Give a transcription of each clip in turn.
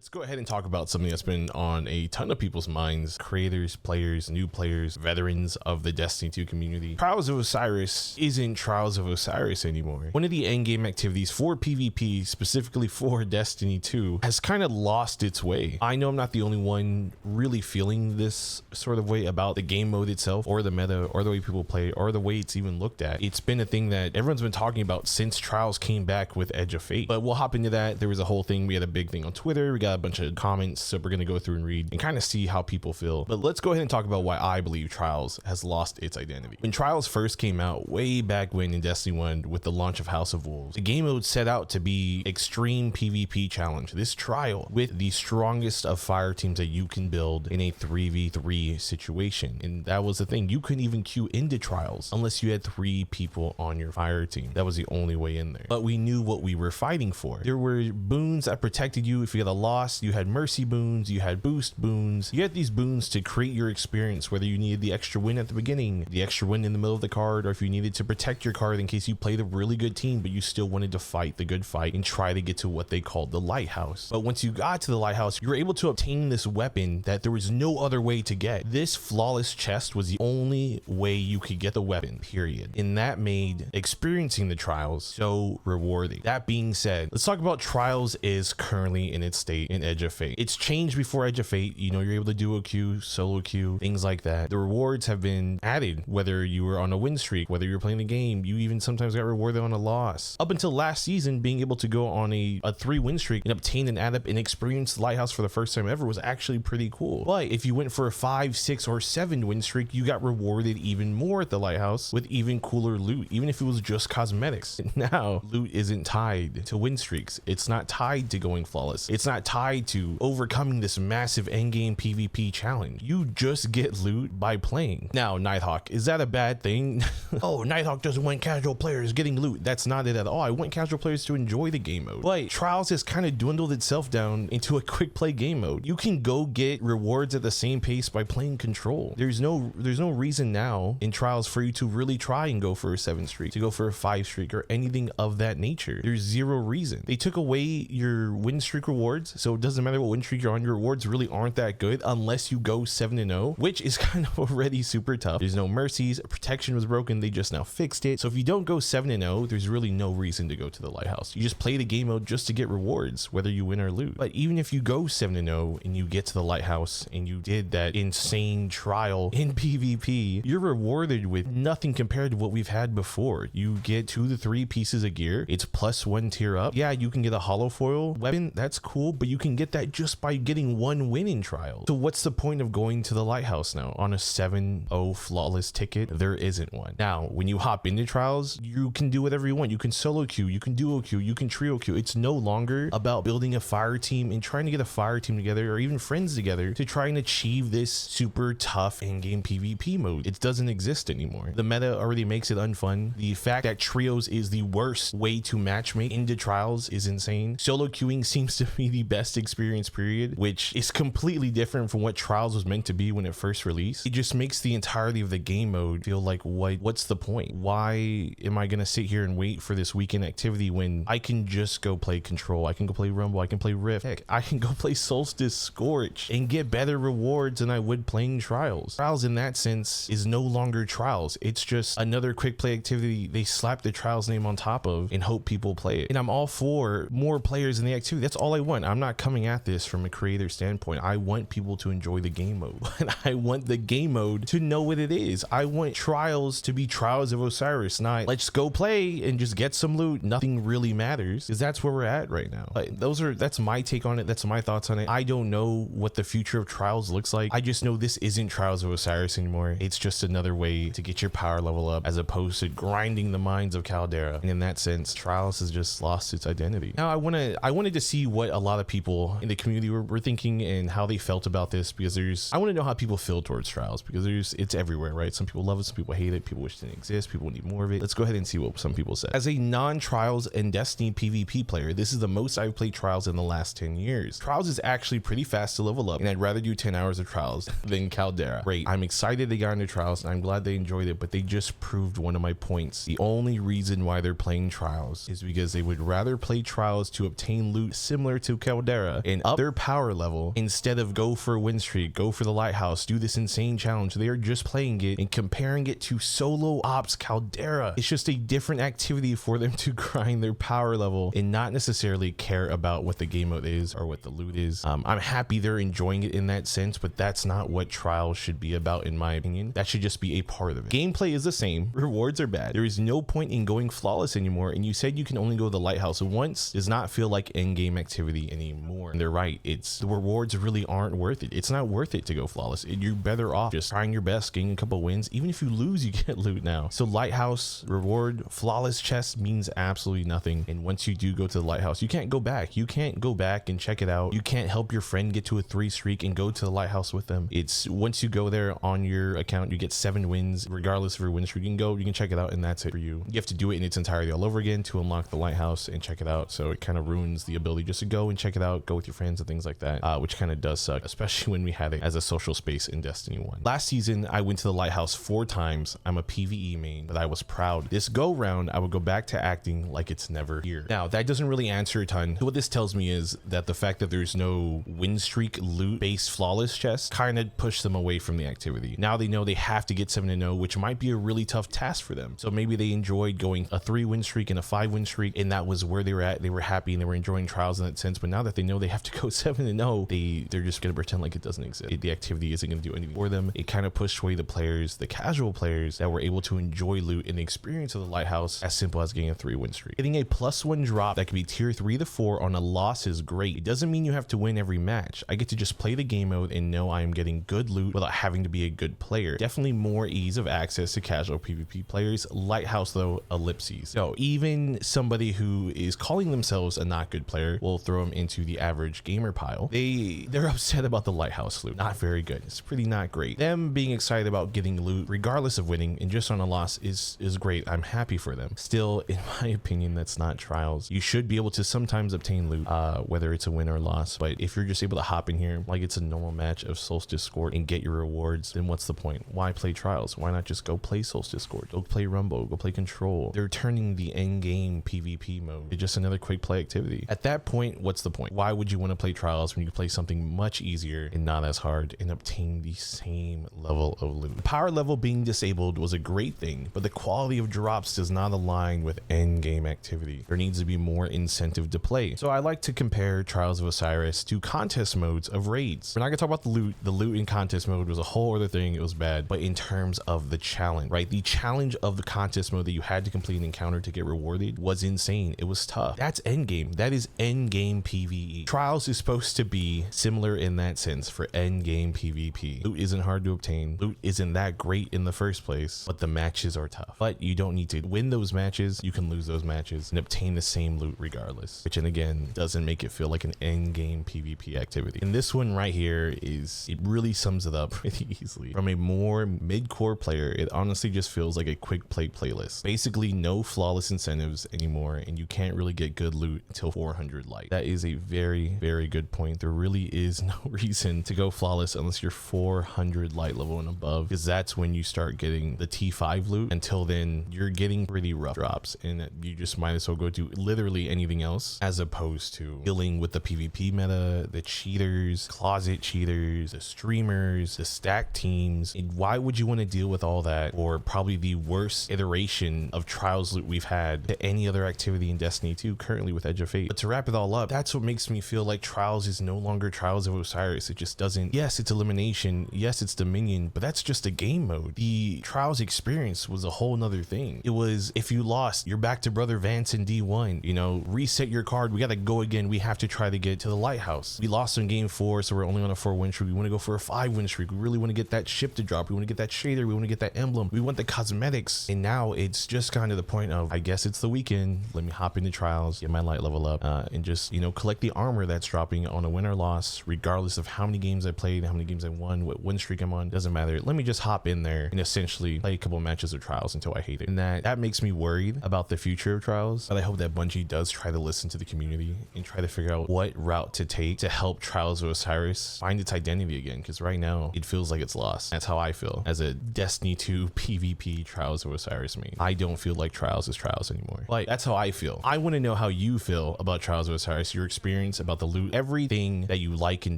Let's go ahead and talk about something that's been on a ton of people's minds: creators, players, new players, veterans of the Destiny 2 community. Trials of Osiris isn't Trials of Osiris anymore. One of the endgame activities for PvP, specifically for Destiny 2, has kind of lost its way. I know I'm not the only one really feeling this sort of way about the game mode itself, or the meta, or the way people play, or the way it's even looked at. It's been a thing that everyone's been talking about since Trials came back with Edge of Fate. But we'll hop into that. There was a whole thing. We had a big thing on Twitter. We got a bunch of comments, so we're going to go through and read and kind of see how people feel. But let's go ahead and talk about why I believe Trials has lost its identity. When Trials first came out, way back when in Destiny 1 with the launch of House of Wolves, the game mode set out to be extreme PvP challenge. This trial with the strongest of fire teams that you can build in a 3v3 situation. And that was the thing. You couldn't even queue into Trials unless you had 3 people on your fire team. That was the only way in there. But we knew what we were fighting for. There were boons that protected you if you got a loss. You had mercy boons, you had boost boons. You had these boons to create your experience, whether you needed the extra win at the beginning, the extra win in the middle of the card, or if you needed to protect your card in case you played a really good team but you still wanted to fight the good fight and try to get to what they called the lighthouse. But once you got to the lighthouse, you were able to obtain this weapon that there was no other way to get. This flawless chest was the only way you could get the weapon, period. And that made experiencing the Trials so rewarding. That being said, let's talk about Trials is currently in its state in Edge of Fate. It's changed before Edge of Fate. You know, you're able to duo queue, solo queue, things like that. The rewards have been added, whether you were on a win streak, whether you were playing the game, you even sometimes got rewarded on a loss. Up until last season, being able to go on a 3 win streak and obtain an add up and experience the lighthouse for the first time ever was actually pretty cool. But if you went for a 5, 6, or 7 win streak, you got rewarded even more at the lighthouse with even cooler loot, even if it was just cosmetics. Now, loot isn't tied to win streaks. It's not tied to going flawless. It's not tied to overcoming this massive endgame PvP challenge. You just get loot by playing. Now, Knitehawk, is that a bad thing? Oh, Knitehawk doesn't want casual players getting loot. That's not it at all. I want casual players to enjoy the game mode. But Trials has kind of dwindled itself down into a quick play game mode. You can go get rewards at the same pace by playing Control. There's no reason now in Trials for you to really try and go for a 7 streak, to go for a 5 streak, or anything of that nature. There's zero reason. They took away your win streak rewards, so it doesn't matter what win streak you're on. Your rewards really aren't that good unless you go 7-0, which is kind of already super tough. There's no mercies. Protection was broken. They just now fixed it. So if you don't go 7-0, there's really no reason to go to the lighthouse. You just play the game mode just to get rewards, whether you win or lose. But even if you go 7-0 and you get to the lighthouse and you did that insane trial in PvP, you're rewarded with nothing compared to what we've had before. You get 2 to 3 pieces of gear. It's +1 tier up. Yeah, you can get a hollow foil weapon. That's cool, but you can get that just by getting 1 win in Trials. So what's the point of going to the lighthouse now on a 7-0 flawless ticket? There isn't one. Now, when you hop into Trials, you can do whatever you want. You can solo queue, you can duo queue, you can trio queue. It's no longer about building a fire team and trying to get a fire team together, or even friends together, to try and achieve this super tough in-game PvP mode. It doesn't exist anymore. The meta already makes it unfun. The fact that trios is the worst way to matchmake into Trials is insane. Solo queuing seems to be the best experience, period, which is completely different from what Trials was meant to be when it first released. It just makes the entirety of the game mode feel like, what's the point? Why am I gonna sit here and wait for this weekend activity when I can just go play Control? I can go play Rumble, I can play Rift, heck, I can go play Solstice Scorch and get better rewards than I would playing Trials. Trials in that sense is no longer Trials. It's just another quick play activity they slap the Trials name on top of and hope people play it. And I'm all for more players in the activity. That's all I want. I'm not coming at this from a creator standpoint. I want people to enjoy the game mode. But I want the game mode to know what it is. I want Trials to be Trials of Osiris, not let's go play and just get some loot. Nothing really matters, because that's where we're at right now. But that's my take on it. That's my thoughts on it. I don't know what the future of Trials looks like. I just know this isn't Trials of Osiris anymore. It's just another way to get your power level up as opposed to grinding the mines of Caldera. And in that sense, Trials has just lost its identity. Now I wanted to see what a lot of people in the community were thinking and how they felt about this, because I want to know how people feel towards Trials, because it's everywhere, right? Some people love it, some people hate it, people wish it didn't exist, people need more of it. Let's go ahead and see what some people said. As a non-Trials and Destiny PvP player, this is the most I've played Trials in the last 10 years. Trials is actually pretty fast to level up, and I'd rather do 10 hours of Trials than Caldera. Great, I'm excited they got into Trials and I'm glad they enjoyed it, but they just proved one of my points. The only reason why they're playing Trials is because they would rather play Trials to obtain loot similar to Caldera Caldera and up their power level instead of go for a win streak, go for the lighthouse, do this insane challenge. They are just playing it and comparing it to solo ops Caldera. It's just a different activity for them to grind their power level and not necessarily care about what the game mode is or what the loot is. I'm happy they're enjoying it in that sense, but that's not what trials should be about, in my opinion. That should just be a part of it. Gameplay is the same, rewards are bad. There is no point in going flawless anymore, and you said you can only go to the lighthouse once does not feel like endgame activity anymore. And they're right, it's the rewards really aren't worth it. It's not worth it to go flawless. You're better off just trying your best, getting a couple wins. Even if you lose, you get loot now. So lighthouse reward, flawless chest means absolutely nothing. And once you do go to the lighthouse, you can't go back. You can't go back and check it out. You can't help your friend get to a 3 streak and go to the lighthouse with them. It's once you go there on your account, you get 7 wins regardless of your win streak. You can go, you can check it out, and that's it for you. You have to do it in its entirety all over again to unlock the lighthouse and check it out. So it kind of ruins the ability just to go and check it out, go with your friends and things like that, which kind of does suck, especially when we had it as a social space in Destiny 1. Last season, I went to the lighthouse 4 times. I'm a PvE main, but I was proud. This go round, I would go back to acting like it's never here. Now, that doesn't really answer a ton. What this tells me is that the fact that there's no win streak loot based flawless chest kind of pushed them away from the activity. Now they know they have to get 7-0, which might be a really tough task for them. So maybe they enjoyed going a 3 win streak and a 5 win streak, and that was where they were at. They were happy and they were enjoying trials in that sense. But now that they know they have to go 7-0, they're just gonna pretend like it doesn't exist. The activity isn't gonna do anything for them. It kind of pushed away the players, the casual players that were able to enjoy loot and the experience of the lighthouse, as simple as getting a 3 win streak. Getting a +1 drop that can be tier 3 to 4 on a loss is great. It doesn't mean you have to win every match. I get to just play the game mode and know I am getting good loot without having to be a good player. Definitely more ease of access to casual PvP players. Lighthouse though, ellipses. So even somebody who is calling themselves a not good player will throw them into the average gamer pile. They're upset about the lighthouse loot. Not very good. It's pretty not great. Them being excited about getting loot regardless of winning and just on a loss is great. I'm happy for them. Still, in my opinion, that's not trials. You should be able to sometimes obtain loot, whether it's a win or loss. But if you're just able to hop in here like it's a normal match of Solstice Court and get your rewards, then what's the point? Why play trials? Why not just go play Solstice Court? Go play Rumble, go play Control. They're turning the end game PvP mode to just another quick play activity. At that point, what's the point? Why would you want to play trials when you can play something much easier and not as hard and obtain the same level of loot? The power level being disabled was a great thing, but the quality of drops does not align with end game activity. There needs to be more incentive to play. So I like to compare Trials of Osiris to contest modes of raids. We're not gonna talk about the loot. The loot in contest mode was a whole other thing. It was bad. But in terms of the challenge, right? The challenge of the contest mode that you had to complete an encounter to get rewarded was insane. It was tough. That's end game. That is end game PvE. Trials is supposed to be similar in that sense for end game PvP. Loot isn't hard to obtain. Loot isn't that great in the first place, but the matches are tough. But you don't need to win those matches. You can lose those matches and obtain the same loot regardless, which, and again, doesn't make it feel like an end game PvP activity. And this one right here it really sums it up pretty easily. From a more mid-core player, it honestly just feels like a quick play playlist. Basically no flawless incentives anymore, and you can't really get good loot until 400 light. That is a very, very good point. There really is no reason to go flawless unless you're 400 light level and above, because that's when you start getting the T5 loot. Until then, you're getting pretty rough drops, and you just might as well go do literally anything else as opposed to dealing with the PvP meta, the cheaters, closet cheaters, the streamers, the stack teams. And why would you want to deal with all that, or probably the worst iteration of trials loot we've had to any other activity in Destiny 2 currently with Edge of Fate? But to wrap it all up, that's what makes me feel like trials is no longer Trials of Osiris. It just doesn't. Yes, it's elimination. Yes, it's Dominion, but that's just a game mode. The trials experience was a whole nother thing. It was, if you lost, you're back to Brother Vance in D1. You know, reset your card. We got to go again. We have to try to get to the lighthouse. We lost in game 4, so we're only on a 4 win streak. We want to go for a 5 win streak. We really want to get that ship to drop. We want to get that shader. We want to get that emblem. We want the cosmetics. And now it's just kind of the point of, I guess it's the weekend. Let me hop into trials, get my light level up, and just, you know, collect the armor that's dropping on a win or loss, regardless of how many games I played, how many games I won, what win streak I'm on. Doesn't matter. Let me just hop in there and essentially play a couple of matches of trials until I hate it. And that makes me worried about the future of trials. But I hope that Bungie does try to listen to the community and try to figure out what route to take to help Trials of Osiris find its identity again, because right now it feels like it's lost. That's how I feel as a Destiny 2 PvP Trials of Osiris main. I don't feel like Trials is Trials anymore. Like, that's how I feel. I want to know how you feel about Trials of Osiris, your experience experience, about the loot, everything that you like and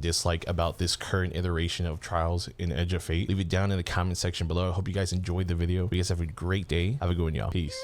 dislike about this current iteration of Trials in Edge of Fate. Leave it down in the comment section below. I hope you guys enjoyed the video. You guys have a great day. Have a good one, y'all. Peace.